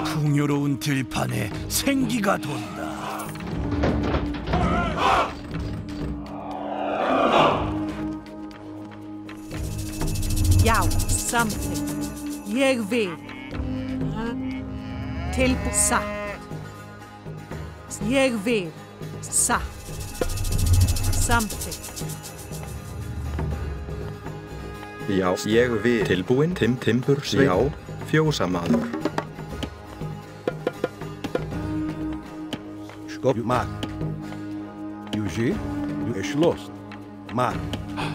풍요로운 들판에 생기가 돈다. Já, samþykkt. Ég vil. Tilbúið satt. Ég vil. Satt. Samþykkt. Já, ég vil. Tilbúinn, timbur, já, fjósamaður. Skop, mat. Juži, ešlost. Mat.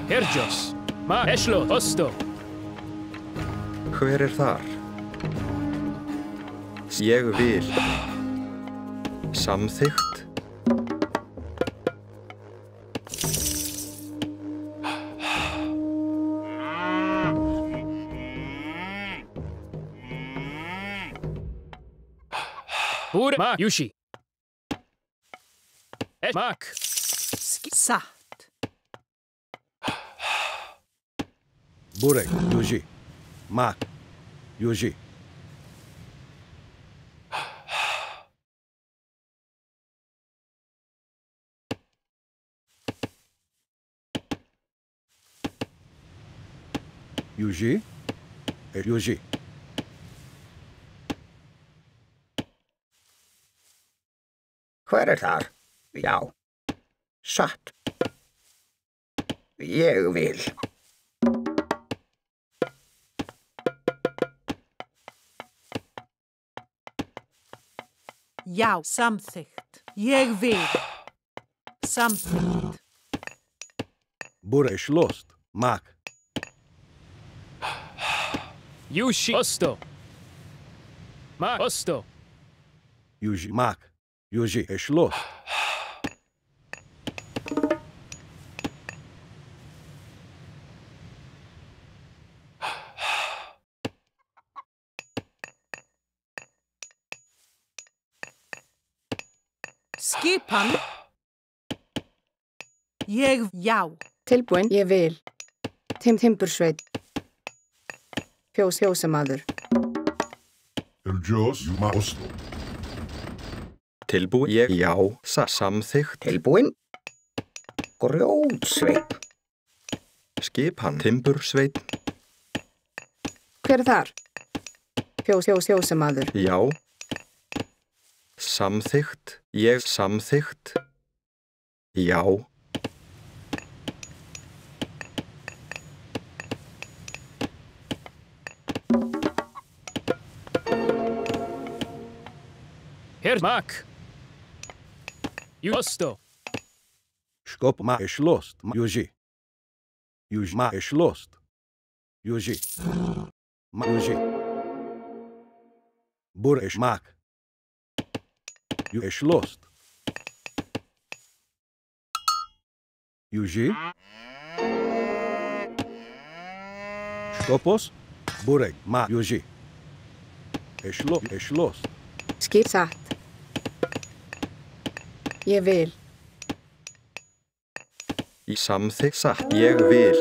Herjos. Ma, ešlo, osto. Hver þar? Ég vil. Samþykkt. Búr, ma, Jushi. Mak. Satt. Burek, Juži. Mak. Juži. Juži. Juži. Hver þar? Já. Satt. Ég vil. Já, samþykkt. Ég vil. Samþykkt. Burek, ešlost. Mak. Jushi, osto. Ma, osto. Juži, mak. Juži, ešlost. Skipan. Ég, já. Tilbúinn, ég vil. Timbursveit. Fjósamaður. Herjos, osto. Tilbúinn, ég, já, samþykkt. Tilbúinn. Grjótsveit. Skipan, timbursveit. Hver þar? Fjósamaður. Já. Samþykkt, ég samþykkt. Já. Her, mak. Osto. Skop, ma, ešlost. Juži. Juži, ma, ešlost. Juži. Ma, juži. Burek, mak. Ešlost. Juži. Skopos. Burek, ma, juži. Ešlost. Skip satt. Ég vil. Í samþykkt satt, ég vil.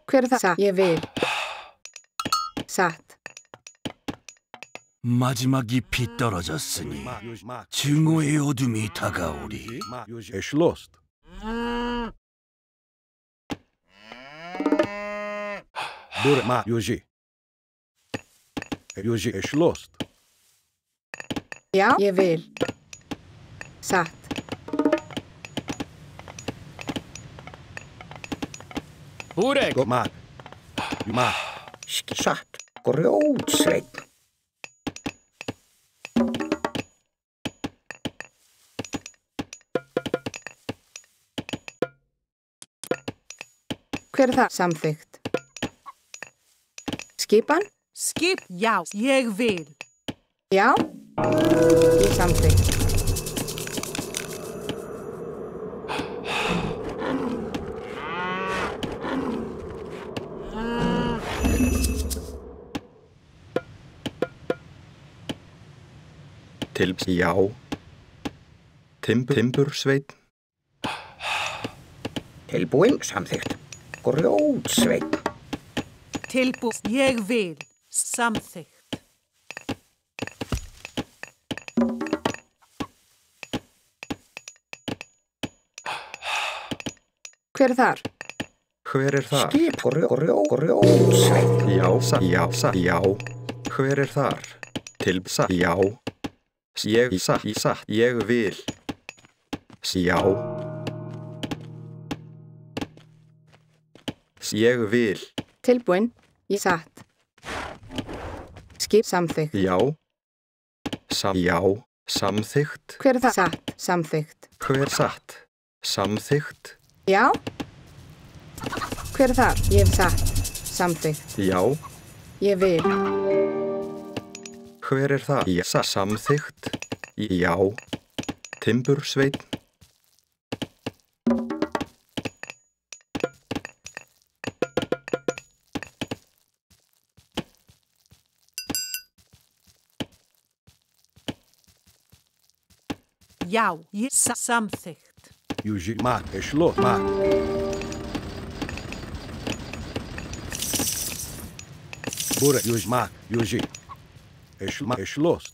Hver það? Satt. Ég vil. Satt. 마지막이 비떨어졌으니 증오의 어둠이 다가오리. ešlost. Burek, ma, juži. Juži, ešlost. Já, ég vil. Satt. Búrek. Mak. Mak. Satt. Grjótsveit. Hver það? Samþykkt. Skipan? Skip, já. Ég vil. Já. Ég samþykkt. Já. Timbursveit. Tilbúin, samþykkt. Grjótsveit. Tilbúið. Ég vil. Samþykkt. Hver er þar? Hver er þar? Skip. Grjótsveit. Já. Hver er þar? Já. Ég vil. Já. Ég vil. Tilbúin. Ég satt. Skip samþykkt. Já. Já. Samþykkt. Hver er það? Satt. Samþykkt. Hver satt? Samþykkt. Já. Hver er þar? Ég hef satt. Samþykkt. Já. Ég vil. Hver er það? Samþykkt. Já. Timbursveit. Já. Ég samþykkt. Yuji. Mark. Geschlossen. Mark. Burek. Yuji. Mark. Yuji. Geschlossen.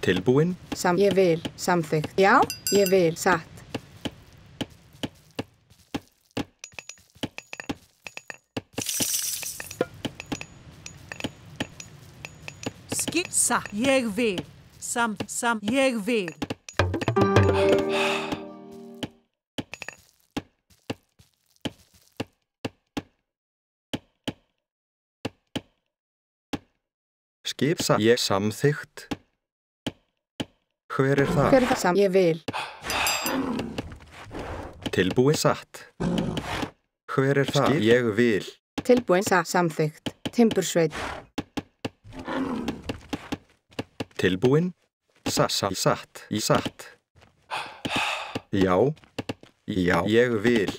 Tilbúin. Ég vil. Samþykkt. Já. Ég vil. Satt. Skip. Ég vil. Ég vil. Skip. Ég samþykkt. Hver er það? Hver er það? Ég vil. Tilbúin. Satt. Hver er það? Ég vil. Tilbúin. Samþykkt. Timbursveit. Tilbúin. Satt. Satt. Já. Já. Ég vil.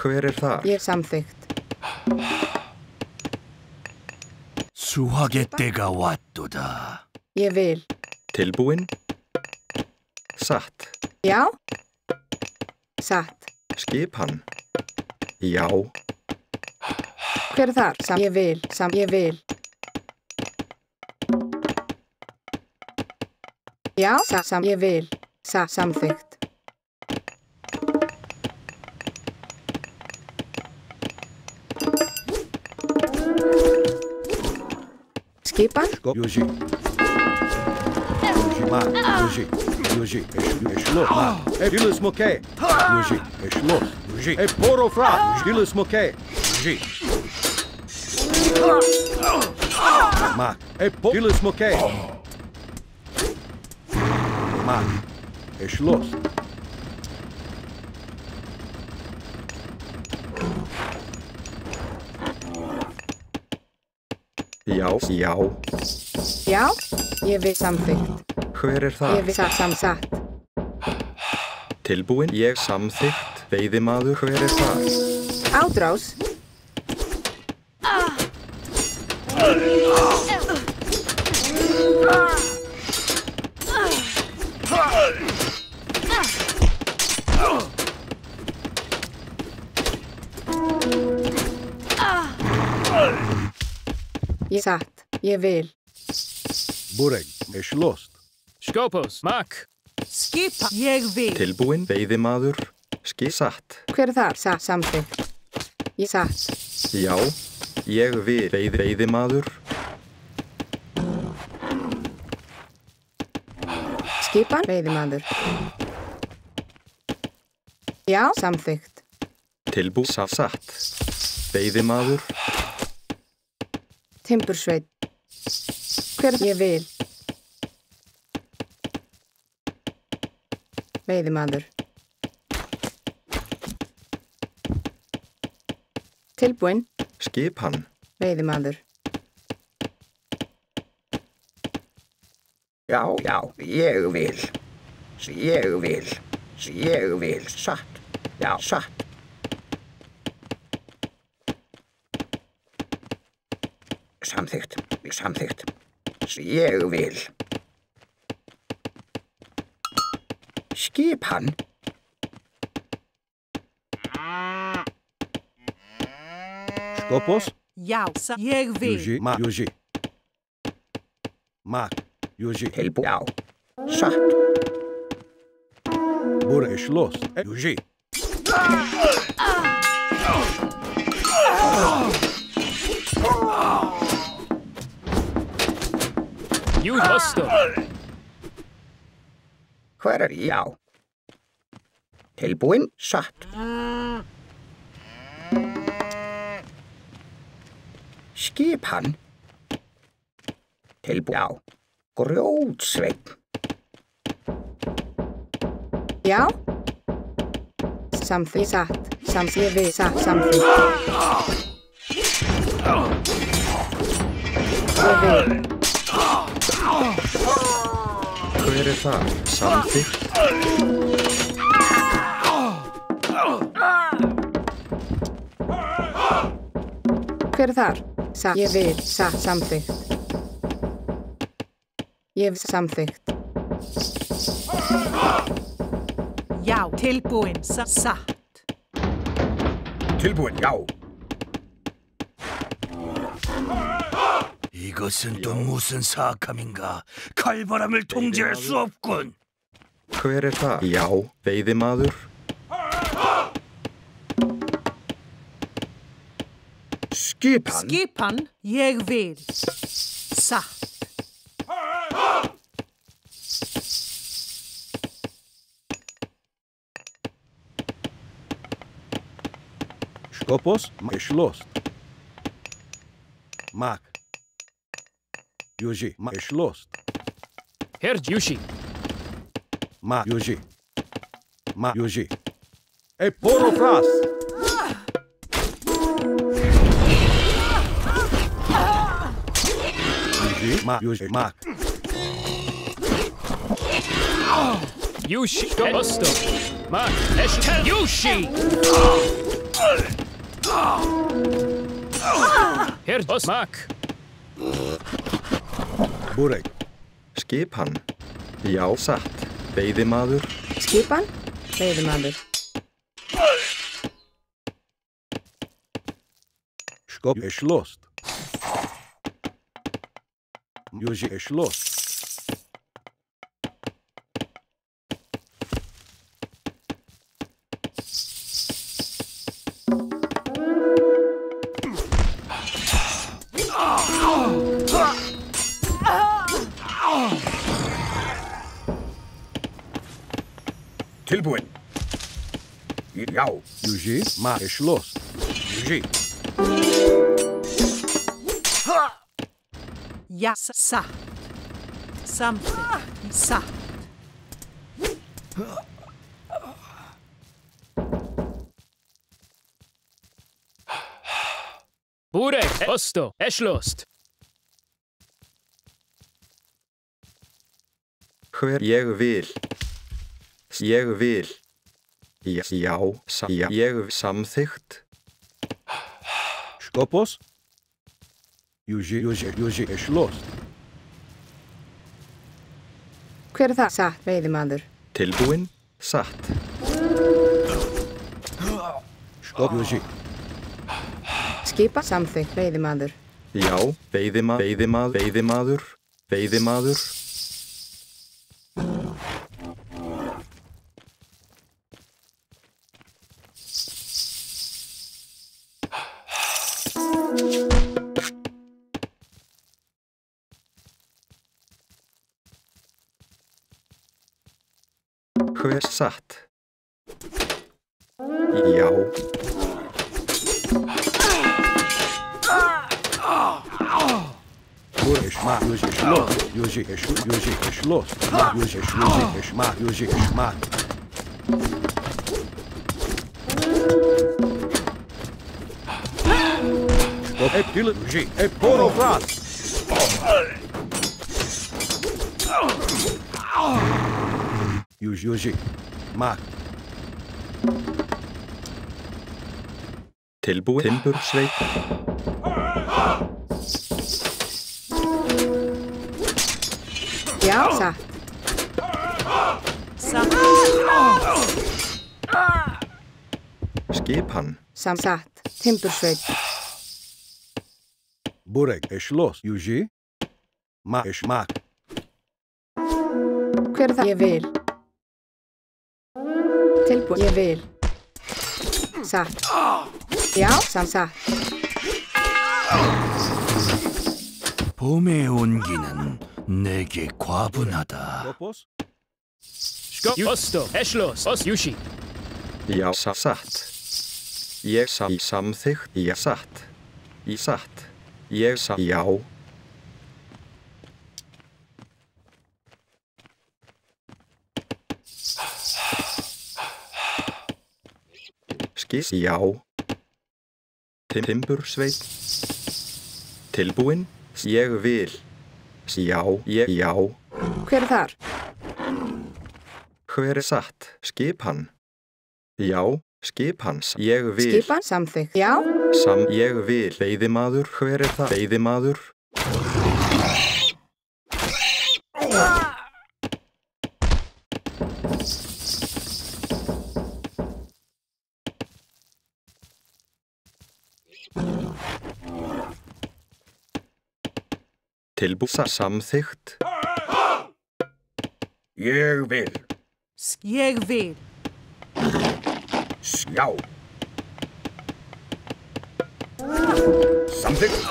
Hver er það? Ég samþykkt. 수확의 때가 왔도다. Ég vil. Tilbúin. Satt. Já. Satt. Skipan. Já. Hver er þar? Ég vil. Ég vil. Já. Ég vil. Samþykkt. Skipan. Yuji. Yuji. Mark. Yuji. Yuji. Geschlossen. Mark. Stille smoke. Yuji. Geschlossen. Yuji. Poro fra. Stille smoke. Yuji. Mark. Stille smoke. Mark. Geschlossen. Já. Já. Já. Ég vil. Samþykkt. Hver er það? Ég vil. Satt. Tilbúin. Ég samþykkt. Veiðimaður. Hver er það? Ádrás. Ég satt. Ég vil. Burek. Geschlossen. Skopos. Mark. Skip. Ég vil. Tilbúin. Veiðimaður. Satt. Hver er þar? Samþykkt. Ég satt. Já. Ég vil. Veiðimaður. Skipan. Veiðimaður. Já. Samþykkt. Tilbúin. Satt. Veiðimaður. Timbursveit. Hver ég vil. Veiðimaður. Tilbúinn. Skipan. Veiðimaður. Já, já, ég vil. Ég vil. Ég vil. Satt. Já, satt. Samþykkt. Samþykkt. Ég vil. Skipan. Skopos. Já, ég vil. Juži. Ma. Juži. Mak. Juži. Tilbúinn. Já. Satt. Bur er slåst. Juži. You hostile. Hver já. Tilbúinn. Satt. Skipan. Tilbúinn. Já. Grjótsveinn. Já. Samþykkt. Satt. Ég vil. Satt. Samþykkt. Ég vil. Hver er það? Samþykkt. Hver er þar? Satt. Ég vil. Satt. Samþykkt. Ég vil. Samþykkt. Já, tilbúinn. Satt. Tilbúinn. Já. 이것은 또 무슨 사악함인가? 칼바람을 통제할 수 없군. Hver er það? Já, veiðimaður. Skipan. Skipan, ég vil. Satt. Skopos. Ma. Er slåst. Mak. Juži. Ma. Er slåst. Herr Jushi. Ma. Juži. Ma. Juži. Porofras. Juži. Ma. Juži. Mak. Yushi. Hostile. Mak. Eshkel. Yushi. Herr Mak. Burek. Skipan. Já, satt. Veiðimaður. Skipan. Veiðimaður. Skop. Er slåst. Juži. Er slåst. Tilbúinn. Já. Juži. Ma. Er slåst. Juži. Ja, satt. Samþykkt. Satt. Burek. Hostile. Eshlost. Hver? Ég vil. Ég vil. Já, já, ég vil. Samþykkt. Skopos. Juži. Er slåst. Hver er það? Satt. Veiðimaður. Tilbúinn. Satt. Skop. Juži. Skipa. Samþykkt. Veiðimaður. Já, veiðimaður. Hver satt? Já. Burek. Ma, Yuji, Schloss. Yuji, Schloss. Ma, Yuji, Ma, Yuji, Ma. E pile, Yuji, e poro fras. Yuji, Ma. Tilbúin. Timbursveit. Já, satt. Satt. Skipan. Satt. Timbursveit. Bureg, e Schloss. Yuji. Ma, e Schmak. Hver er það? Ég vil. Tilbúin. Ég vil. Satt. Já, satt. 봄의 온기는 내게 과분하다. Kopos. Osto. Eschloss. Yushi. Já, satt. Ég samþykkt. Já, satt. Í satt. Ég já. Skis já. Timbursveit. Tilbúin. Ég vil. Já, ég já. Hver er þar? Hver er satt? Skipan. Já, skipans. Ég vil. Skipan, samþykkt. Já. Ég vil. Veiðimaður. Hver er það? Veiðimaður. Tilbúsa samþykkt. Ég vil. Ég vil. Já. Samþykkt.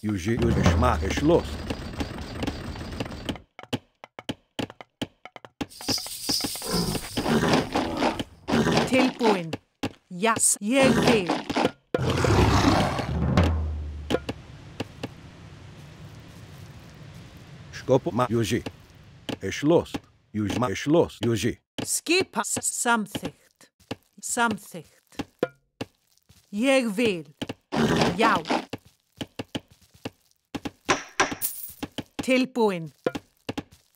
Yuji, Schmak, e Schloss. Tilbúin. Jas. Ég vil. Skopo, ma, Yuji. E Schloss. Yuji, ma, e Schloss. Yuji. Skipa. Samþykkt. Samþykkt. Ég vil. Já. Tilbúin.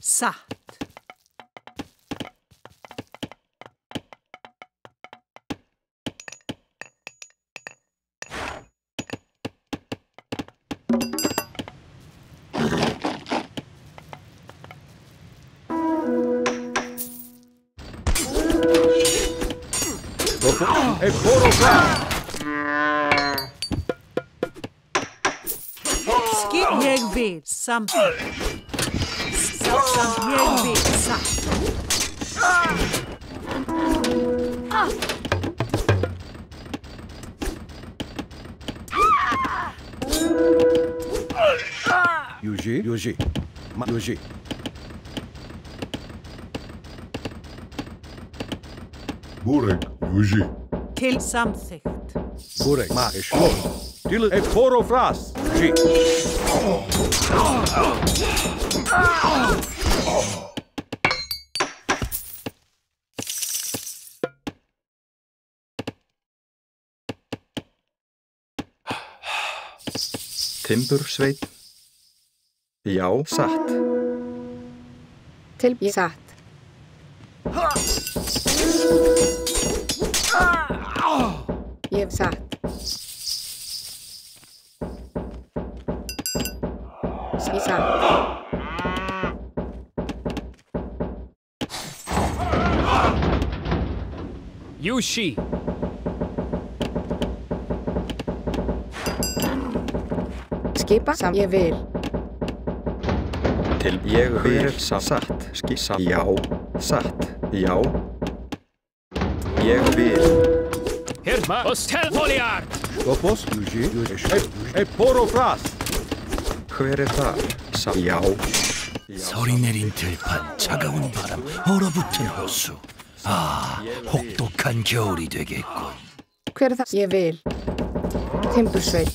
Satt. E poro fras. Skip. Ég vil. Samþykkt. Ég vil. Satt. Yuji. Ma, Yuji. Bureg, Yuji. Til samþykkt. Bureg, ma, e Schloss. Dille, e poro fras. Yuji. Timbursveit. Já, satt. Tilbúin. Satt. Ég hef satt. Satt. Yushi. Skipa. Ég vil. Til ég vil. Satt. Skissa. Já. Satt. Já. Ég vil. Herma. Ostel Foliard. Skopos, Yuji. E poro fras. Hver er það? Já. 서리 내린 들판, 차가운 바람, 얼어붙은 호수. 아, 혹독한 겨울이 되겠군. Hver er það? Ég vil. Timbursveit.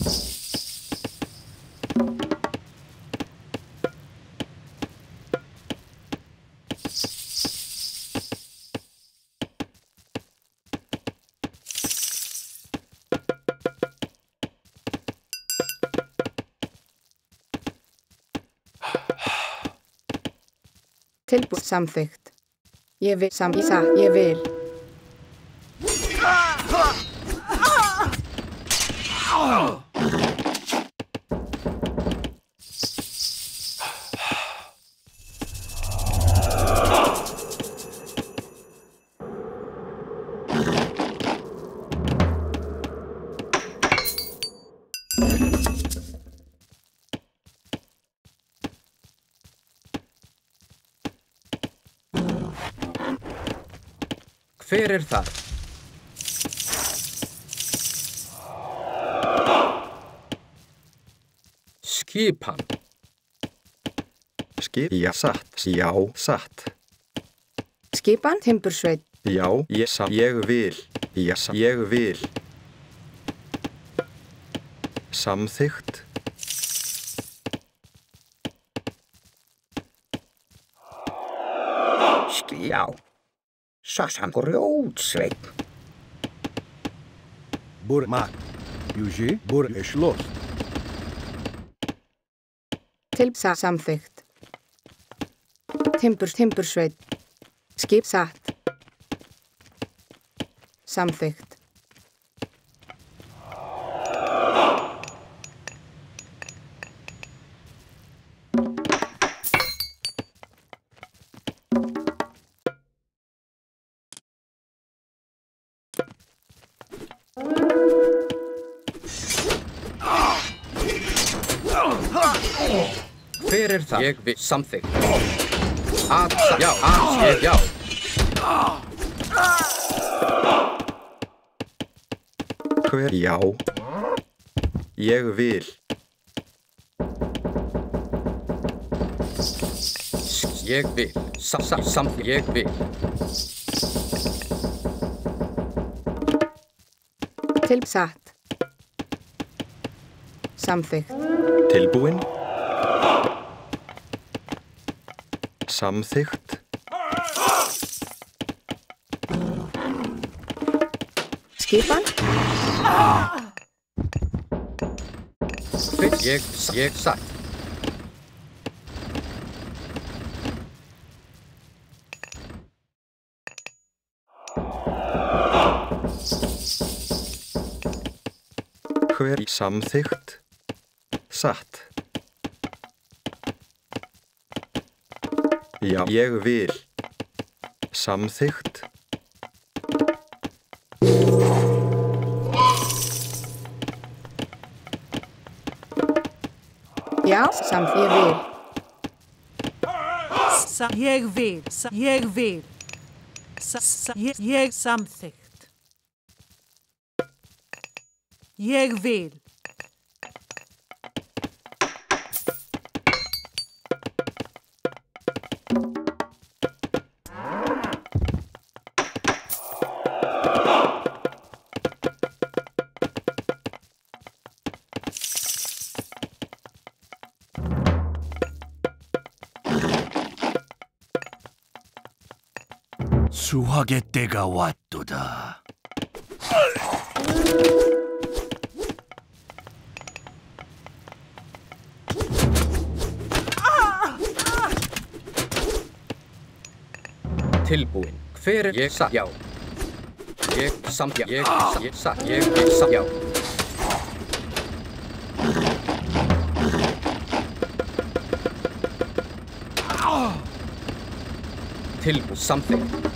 Tilbúið samþykkt. Ég vil ég vil. Hver er þar? Skipan. Já, satt. Já, satt. Skipan, timbursveit. Já, ég vil. Já, ég vil. Samþykkt. Já. Sassan grjótsveit. Burmak. Yuji, bur schloss. Samþykkt. Timbursveit. Skip satt. Samþykkt. Hver er það? Ég vil samþykkt. Já. Hver? Já. Ég vil. Ég vil. Samþykkt. Ég vil. Satt. Samþykkt. Tilbúin. Samþykkt. Skipan. Ég satt. Hver samþykkt? Satt. Já, ég vil. Samþykkt. Já, ég vil. Ég vil. Ég vil. Ég samþykkt. Ég vil. 수확의 때가 왔도다. Tilbúin. Hver er ég satt? Já. Ég satt. Já. Tilbúin. Samþykkt.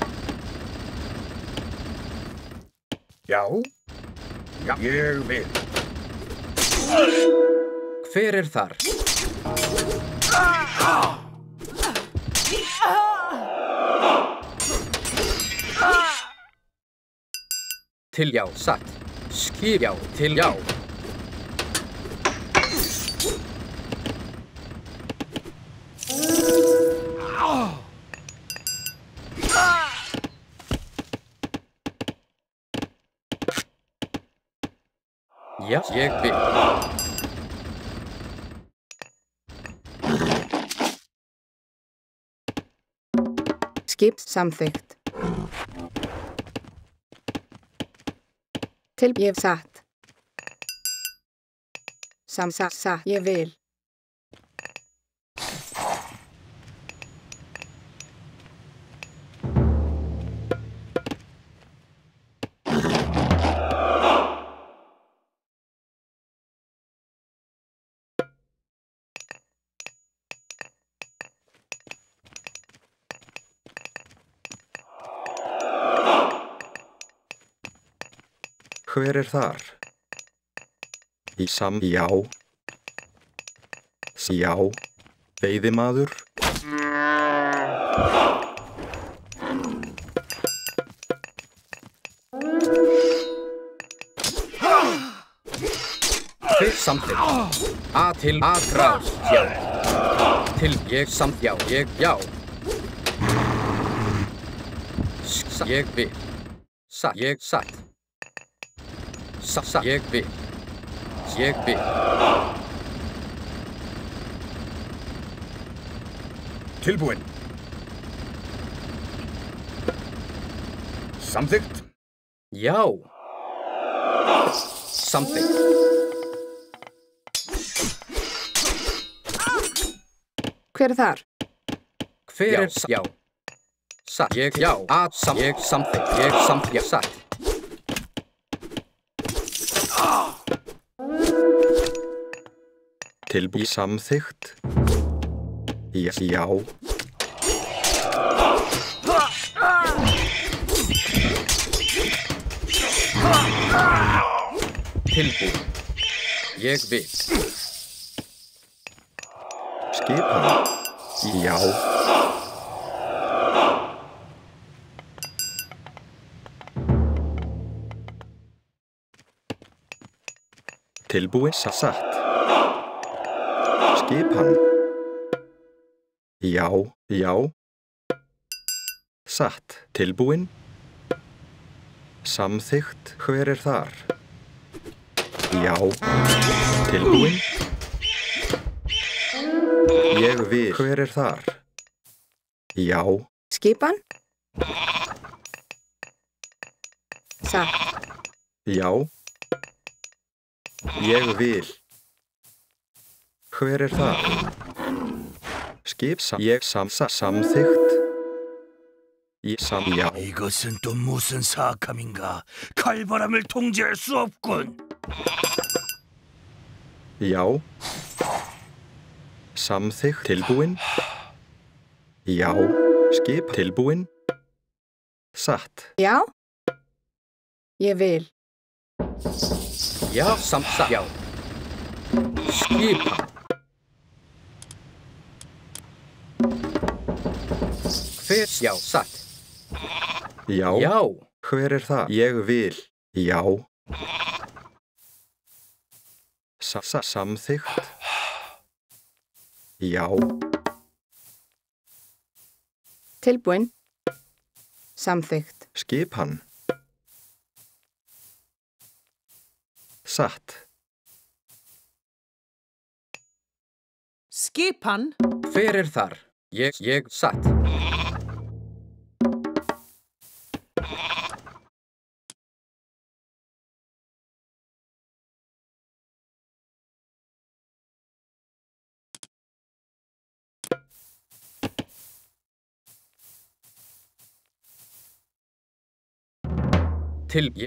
Já. Ég vil. Hver er þar? Til já, satt. Skip já, til já. Já, ég vil. Skip samþykkt. Til ég satt. Satt, ég vil. Hver þar? Í já. Já. Veiðimaður. Til samþykkt. Til grás. Já. Til ég samt já. Ég já. Ég vil. Ég satt. Ég vil. Ég vil. Tilbúinn. Samþykkt. Já. Samþykkt. Hver þar? Hver já. Satt. Ég já. Ég samþykkt. Ég samþykkt. Satt. Tilbúið samþykkt. Já. Tilbúið. Ég vil. Skipan. Já. Tilbúið satt. Skipan. Já, já. Satt. Tilbúinn. Samþykkt. Hver þar? Já. Tilbúinn. Ég vil. Hver þar? Já. Skipan. Satt. Já. Ég vil. Hver það? Skip ég samþykkt. já. 이것은 또 무슨 사악함인가? 칼바람을 통제할 수 없군. Já. Samþykkt. Tilbúinn. Já. Skip. Tilbúinn. Satt. Já. Ég vil. Já, satt. Já. Skipa. Hver já, satt. Já. Já. Hver það? Ég vil. Já. Samþykkt. Já. Tilbúinn. Samþykkt. Skipan. Satt. Skipan. Hver þar? Ég satt.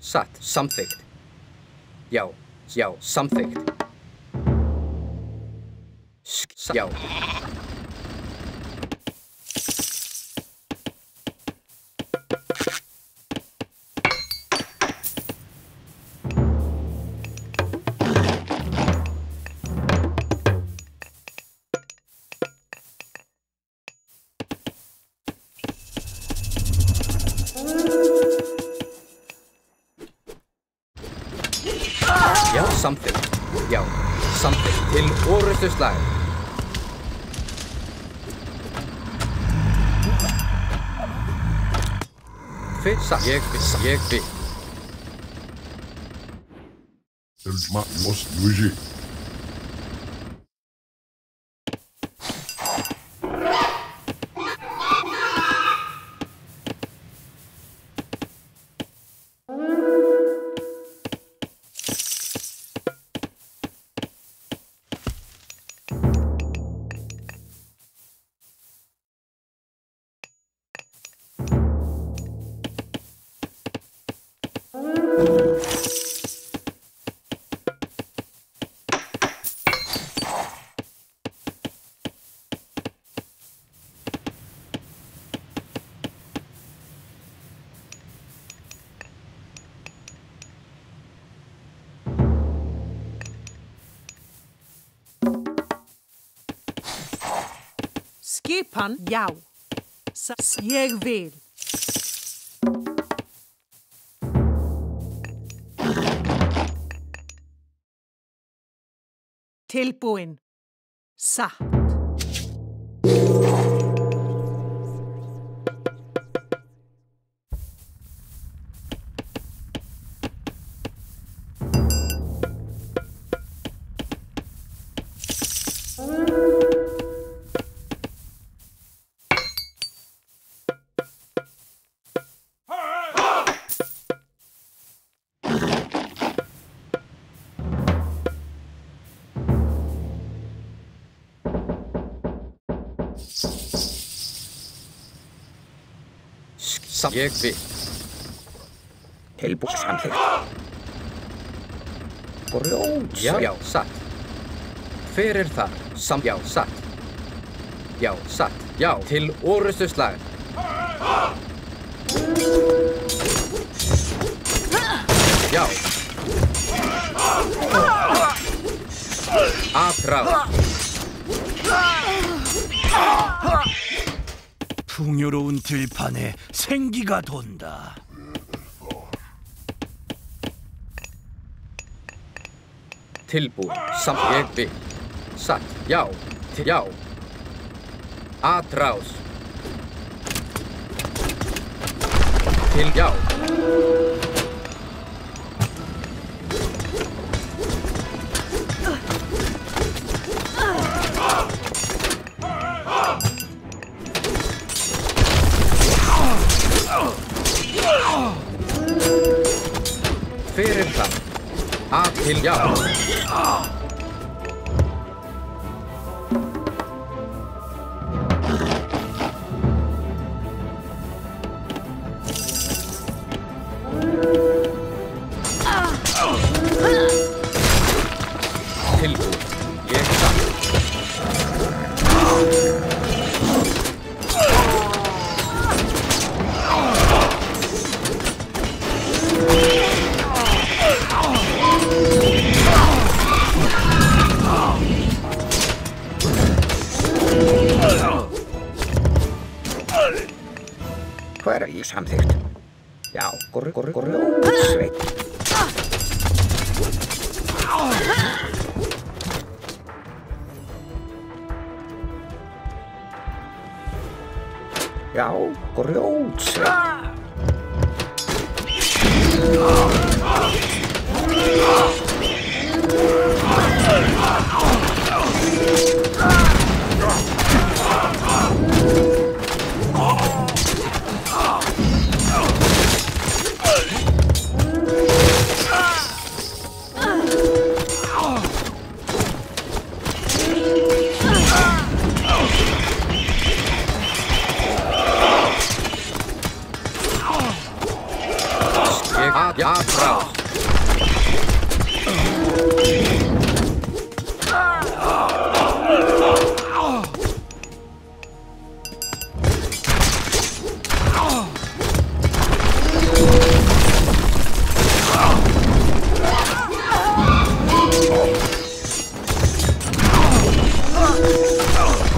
Satt. Samþykkt. Já. Já. Samþykkt. Já. Já, samþykkt. Já, samþykkt. Til orrustuslag. Fyrst. Ég vil. Hermanos, Yuji. Skipan, já. Ég vil. Tilbúin. Satt. Ég vil. Tilbúin samþykkt. Grjót. Já, satt. Hver er þar? Já, satt. Já, satt. Já, til orustu slag. Já. Atrás. 풍요로운 들판에 생기가 돈다. Tilbúin. Ég vil. Satt. Já. Já. Atrás. Til já. Hver er það? Að til já. Tilbúin. Ég satt. Hver er ég samþykkt? Já, grjótsveit. Já, grjótsveit. Já, atrás.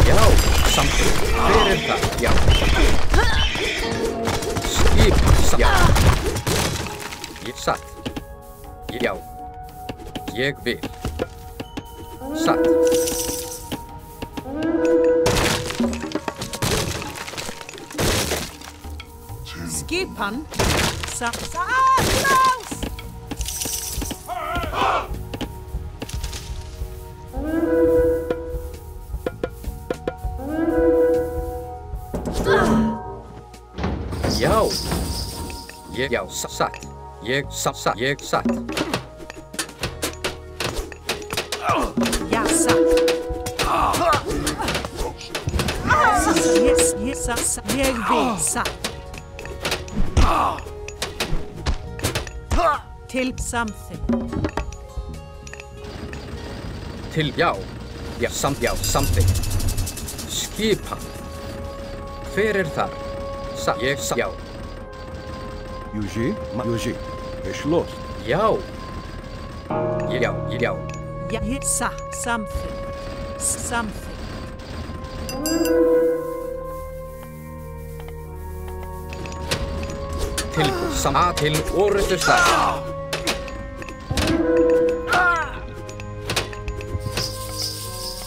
Já, samþykkt. Hver er það? Já. Skip, já. Ég satt. Já. Ég vil. Satt. Skipan. Satt. Já. Já, satt. Satt. Ja, satt. Jag vill satt. Till something. Til já. Já, something. Skipan. Hver þar? Já. Yuji, beschloss. Já. Já. Ja, something. Something. Til orrustu slag.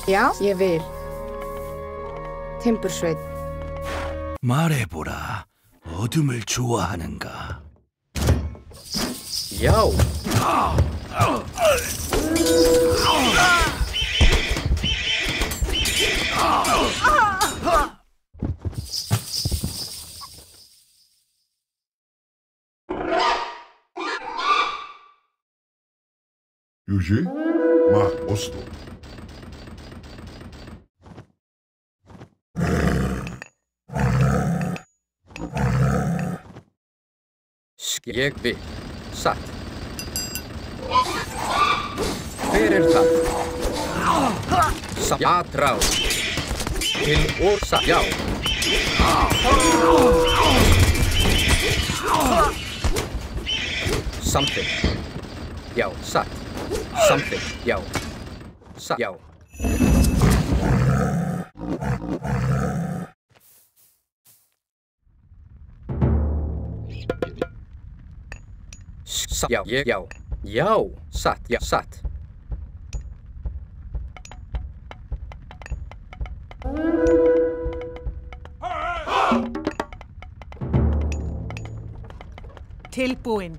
Já, ég vil. Timbursveit. 말해보라. 어둠을 좋아하는가? Já. Yuji, ma osto. Ég vil. Satt. Hver það? Jatrá. Til orsa. Já. Something. Já, satt. Something. Já. Satt. Já. Já, já. Já, satt. Já, satt. Tilbúin.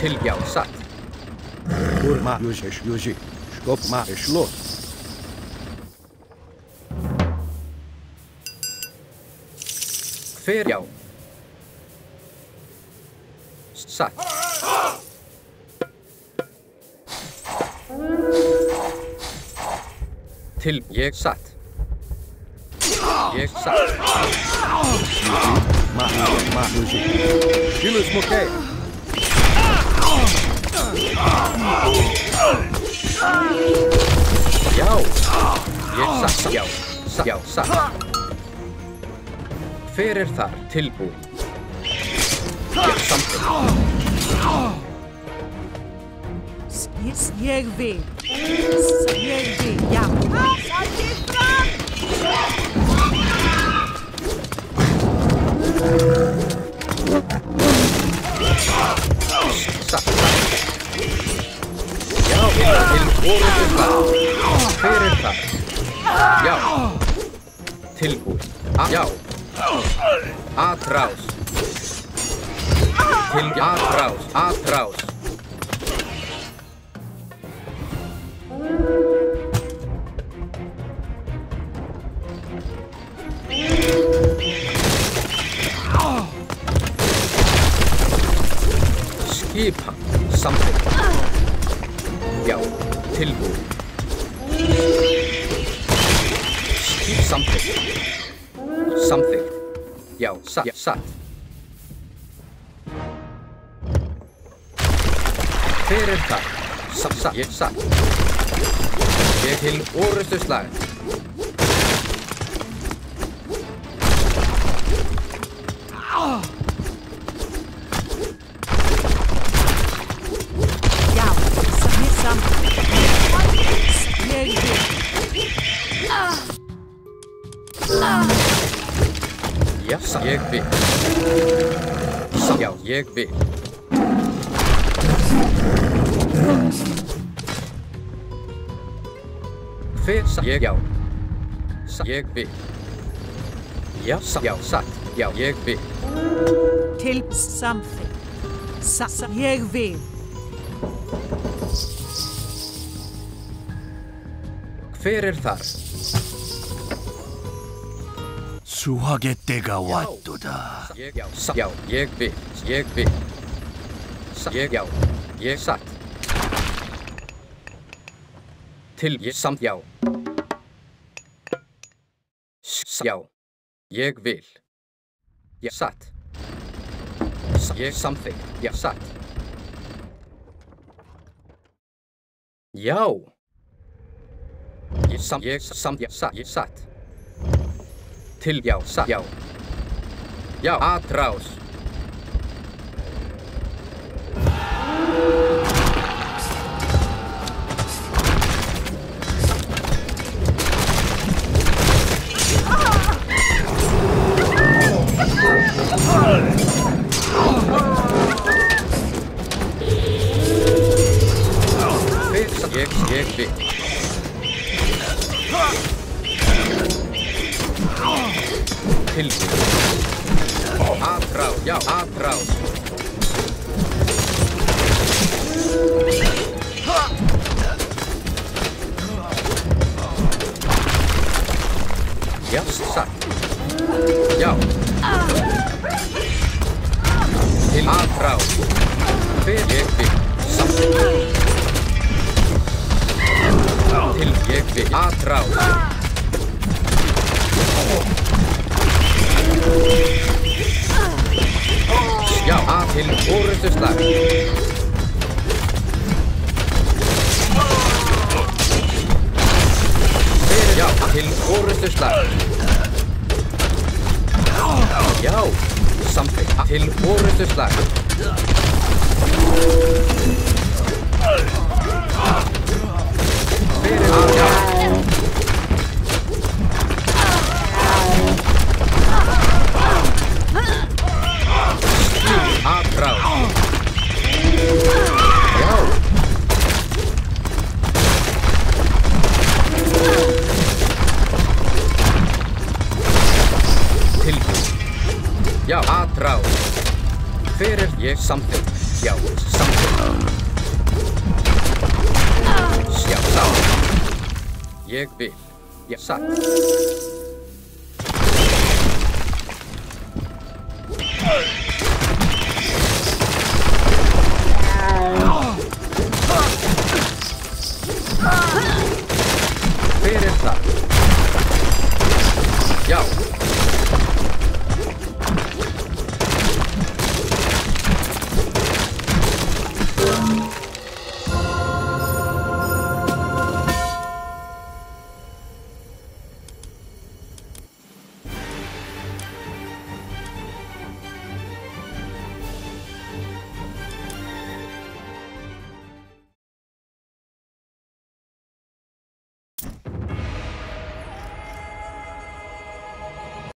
Til já, satt. Urma, Yuji. Skopma, beschloss. Hver já. Satt. Til ég satt. Ég satt. Ma, Yuji. Gilles Mokay. Já. Ég satt. Já. Já, satt. Hver þar? Tilbúin. Ég samtidig. Jag vill. Jag vill. Ja. Satt. Já, til orrustu slag. Hver þar? Já. Tilbúin. Já. Atrás. Til atrás. Skipan. Something. Já, tilbúin. Something. Já, satt. Hver það? Satt. Ég satt. Ég til orrustu slag. Ja, jag vill. Ja, ég vil. Já, ég vil. Hver satt? Ég já. Ég vil. Já, satt. Já, ég vil. Till something. Jag vill. Hver þar? 수확의 때가 왔도다. Já, ég vil. Já, ég satt. Til ég samt, já. Já, ég vil. Ég satt. Ég samþykk, ég satt. Já. Ég samt, ég satt. Til, já, satt, já. Já, atrás. Ég vil. Tilbúið. Atrás, já, atrás. Já, satt. Já. Til atrás. Hver ég vil. Satt. Til ég vil. Atrás. Já, til orustuslag. Já, til orustuslag. Já, samþykkt. Til orustuslag. Fyrir að, já. Atrás. Já. Tilbúið. Já, atrás. Fyrir ég samþykk. Já, samþykk. Já, satt. Ég vil. Já, satt.